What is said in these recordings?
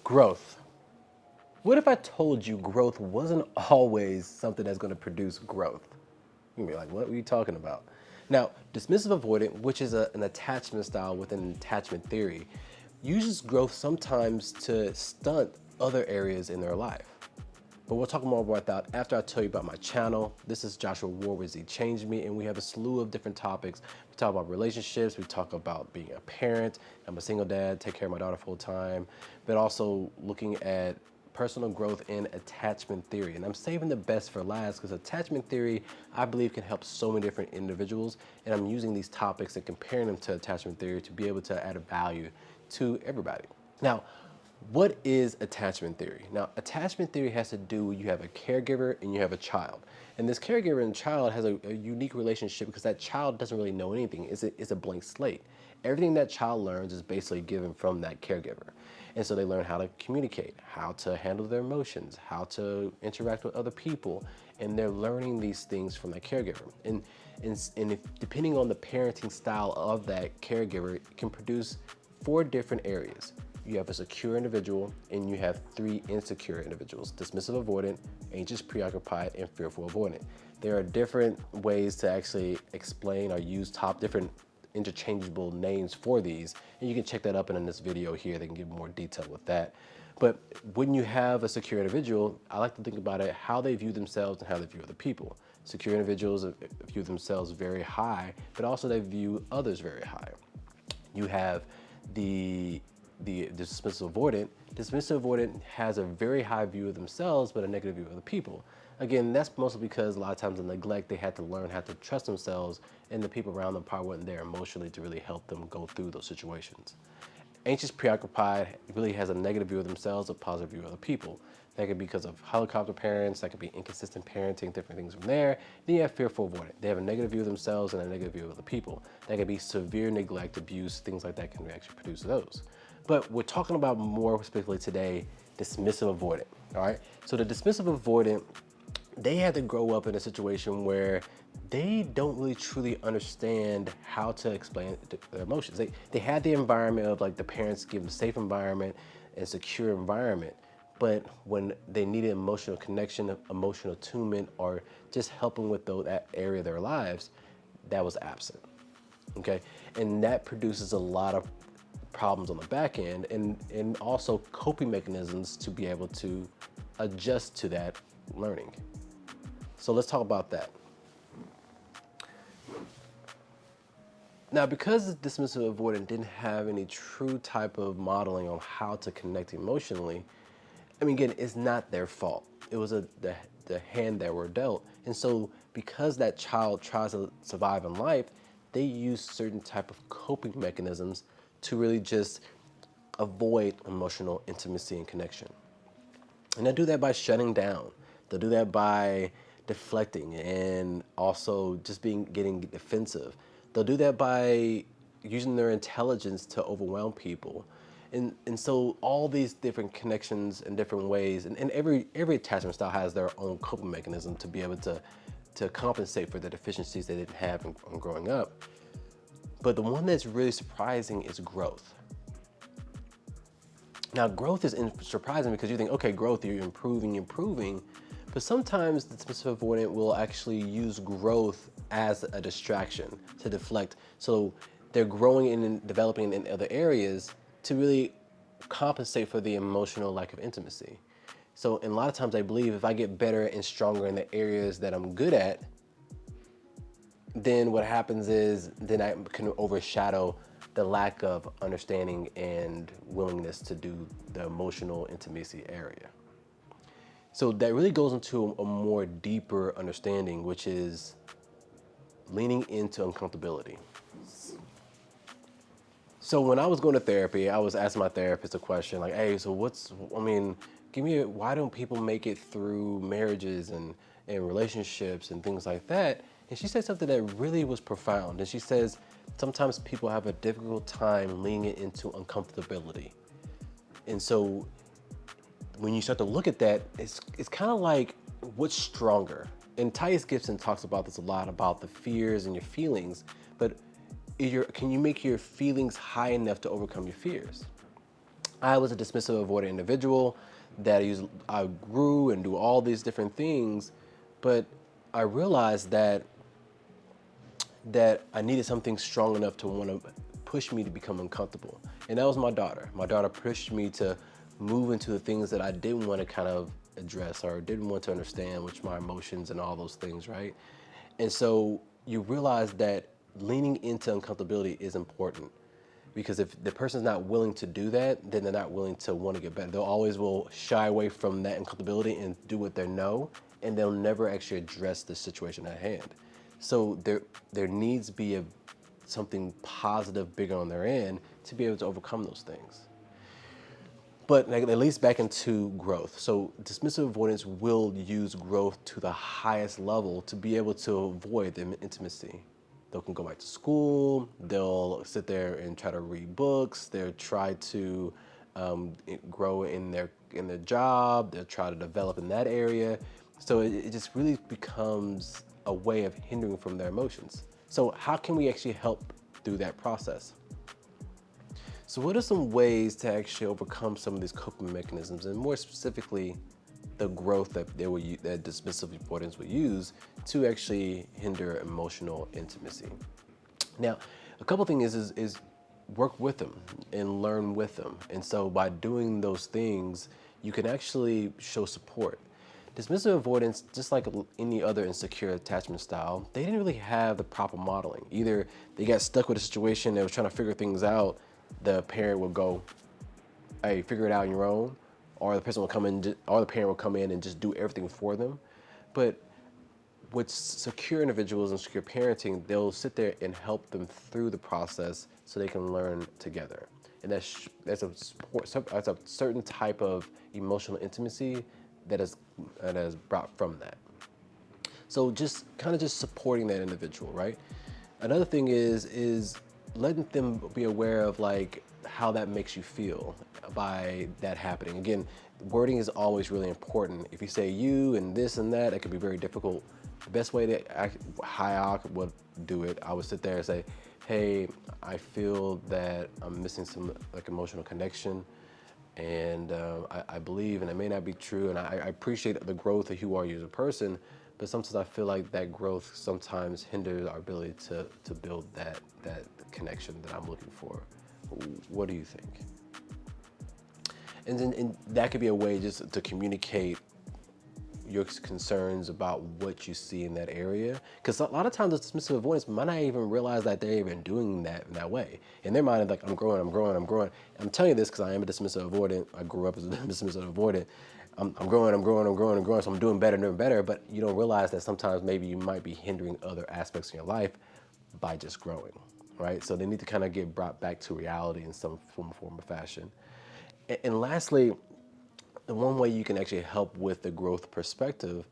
Growth. What if I told you growth wasn't always something that's going to produce growth? You'd be like, what are you talking about? Now, dismissive avoidant, which is an attachment style within attachment theory, uses growth sometimes to stunt other areas in their life. But we'll talk more about that after I tell you about my channel. This is Joshua Ward with Z Changed Me, and we have a slew of different topics. We talk about relationships, we talk about being a parent. I'm a single dad, take care of my daughter full time, but also looking at personal growth in attachment theory. And I'm saving the best for last because attachment theory, I believe, can help so many different individuals. And I'm using these topics and comparing them to attachment theory to be able to add a value to everybody. Now, what is attachment theory? Now, attachment theory has to do with you have a caregiver and you have a child. And this caregiver and child has a unique relationship because that child doesn't really know anything. It's a blank slate. Everything that child learns is basically given from that caregiver. And so they learn how to communicate, how to handle their emotions, how to interact with other people. And they're learning these things from that caregiver. And if, depending on the parenting style of that caregiver, it can produce 4 different areas. You have a secure individual and you have 3 insecure individuals: dismissive avoidant, anxious preoccupied, and fearful avoidant. There are different ways to actually explain or use different interchangeable names for these, and you can check that up in this video here. They can give more detail with that. But when you have a secure individual, I like to think about it how they view themselves and how they view other people. Secure individuals view themselves very high, but also they view others very high. You have the dismissive avoidant. Dismissive avoidant has a very high view of themselves, but a negative view of other people. Again, that's mostly because a lot of times in neglect, they had to learn how to trust themselves, and the people around them probably weren't there emotionally to really help them go through those situations. Anxious preoccupied really has a negative view of themselves, a positive view of other people. That could be because of helicopter parents, that could be inconsistent parenting, different things from there. Then you have fearful avoidant. They have a negative view of themselves and a negative view of other people. That could be severe neglect, abuse, things like that can actually produce those. But we're talking about more specifically today, dismissive avoidant, all right? So the dismissive avoidant, they had to grow up in a situation where they don't really truly understand how to explain their emotions. They had the environment of like the parents give them a safe environment and secure environment, but when they needed emotional connection, emotional attunement, or just helping with that area of their lives, that was absent, okay? And that produces a lot of problems on the back end and also coping mechanisms to be able to adjust to that learning. So let's talk about that. Now, because the dismissive avoidant didn't have any true type of modeling on how to connect emotionally, I mean, again, it's not their fault. It was the hand that were dealt. And so because that child tries to survive in life, they use certain type of coping mechanisms to really just avoid emotional intimacy and connection. And they'll do that by shutting down. They'll do that by deflecting and also just getting defensive. They'll do that by using their intelligence to overwhelm people. And so all these different connections and different ways, and every attachment style has their own coping mechanism to be able to compensate for the deficiencies they didn't have in growing up. But the one that's really surprising is growth. Now, growth is surprising because you think, okay, growth, you're improving, but sometimes the dismissive avoidant will actually use growth as a distraction to deflect. So they're growing and developing in other areas to really compensate for the emotional lack of intimacy. So and a lot of times I believe if I get better and stronger in the areas that I'm good at, then what happens is then I can overshadow the lack of understanding and willingness to do the emotional intimacy area. So that really goes into a more deeper understanding, which is leaning into uncomfortability. So when I was going to therapy, I was asking my therapist a question like, hey, so why don't people make it through marriages and relationships and things like that? And she said something that really was profound. And she says, sometimes people have a difficult time leaning into uncomfortability. And so when you start to look at that, it's kind of like, what's stronger? And Titus Gibson talks about this a lot, about the fears and your feelings, but can you make your feelings high enough to overcome your fears? I was a dismissive avoidant individual I grew and do all these different things, but I realized that I needed something strong enough to want to push me to become uncomfortable. And that was my daughter. My daughter pushed me to move into the things that I didn't want to kind of address or didn't want to understand, which my emotions and all those things, right? And so you realize that leaning into uncomfortability is important, because if the person's not willing to do that, then they're not willing to want to get better. They'll always will shy away from that uncomfortability and do what they know, and they'll never actually address the situation at hand. So there needs to be something positive bigger on their end to be able to overcome those things. But like, at least back into growth. So dismissive avoidance will use growth to the highest level to be able to avoid the intimacy. They can go back to school. They'll sit there and try to read books. They'll try to grow in their job. They'll try to develop in that area. So it just really becomes a way of hindering from their emotions. So how can we actually help through that process? So what are some ways to actually overcome some of these coping mechanisms, and more specifically, the growth that that dismissive avoidance would use to actually hinder emotional intimacy? Now, a couple things is work with them and learn with them. And so by doing those things, you can actually show support. Dismissive avoidance, just like any other insecure attachment style, they didn't really have the proper modeling. Either they got stuck with a situation, they was trying to figure things out, the parent will go, hey, figure it out on your own, or the person will come in, or the parent will come in and just do everything for them. But with secure individuals and secure parenting, they'll sit there and help them through the process so they can learn together. And that's a certain type of emotional intimacy that is brought from that. So just kind of just supporting that individual, right? Another thing is letting them be aware of like how that makes you feel by that happening. Again, wording is always really important. If you say you and this and that, it can be very difficult. The best way how I would do it, I would sit there and say, hey, I feel that I'm missing some like emotional connection, and I believe, and it may not be true, and I appreciate the growth of who you are as a person, but sometimes I feel like that growth sometimes hinders our ability to build that connection that I'm looking for. What do you think? And that could be a way just to communicate your concerns about what you see in that area. Because a lot of times the dismissive avoidance might not even realize that they're even doing that in that way. In their mind, like, I'm growing. I'm telling you this because I am a dismissive avoidant. I grew up as a dismissive avoidant. I'm growing, so I'm doing better, but you don't realize that sometimes maybe you might be hindering other aspects in your life by just growing, right? So they need to kind of get brought back to reality in some form or fashion. And lastly, the one way you can actually help with the growth perspective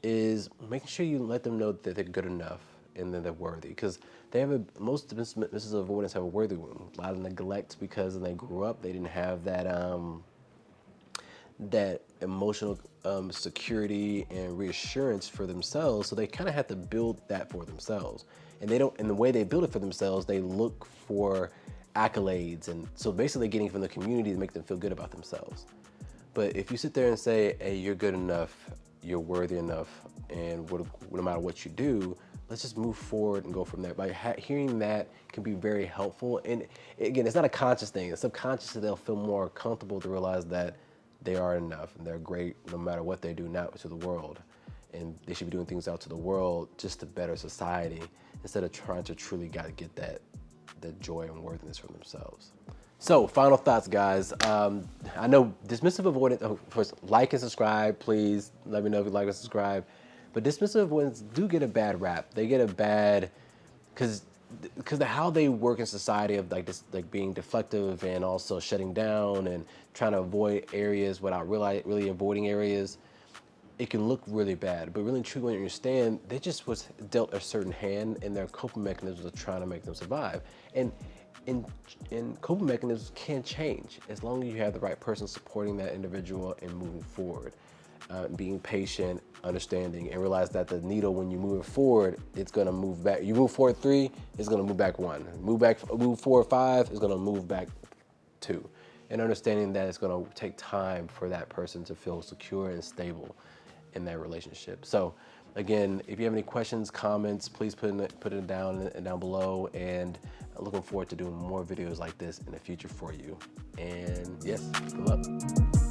is making sure you let them know that they're good enough and that they're worthy. Because most dismissive avoidance have a worthy wound. A lot of neglect because when they grew up, they didn't have that emotional security and reassurance for themselves. So they kind of have to build that for themselves. And the way they build it for themselves, they look for accolades. And so basically getting from the community to make them feel good about themselves. But if you sit there and say, hey, you're good enough, you're worthy enough, and no matter what you do, let's just move forward and go from there. By hearing that can be very helpful. And again, it's not a conscious thing. It's subconsciously they'll feel more comfortable to realize that they are enough and they're great no matter what they do now to the world. And they should be doing things out to the world just to better society instead of trying to truly get that joy and worthiness from themselves. So, final thoughts, guys. I know dismissive avoidance, first, like and subscribe, please. Let me know if you like and subscribe. But dismissive avoidance do get a bad rap. They get a bad, because of how they work in society of like this, like being deflective and also shutting down and trying to avoid areas without really avoiding areas. It can look really bad, but really and truly when you understand, they just was dealt a certain hand and their coping mechanisms are trying to make them survive. And coping mechanisms can change as long as you have the right person supporting that individual and moving forward. Being patient, understanding, and realize that the needle, when you move it forward, it's gonna move back. You move forward 3, it's gonna move back 1. Move forward 5, it's gonna move back 2. and understanding that it's going to take time for that person to feel secure and stable in that relationship. So again, if you have any questions, comments, please put it down below, and looking forward to doing more videos like this in the future for you. And yes, good luck.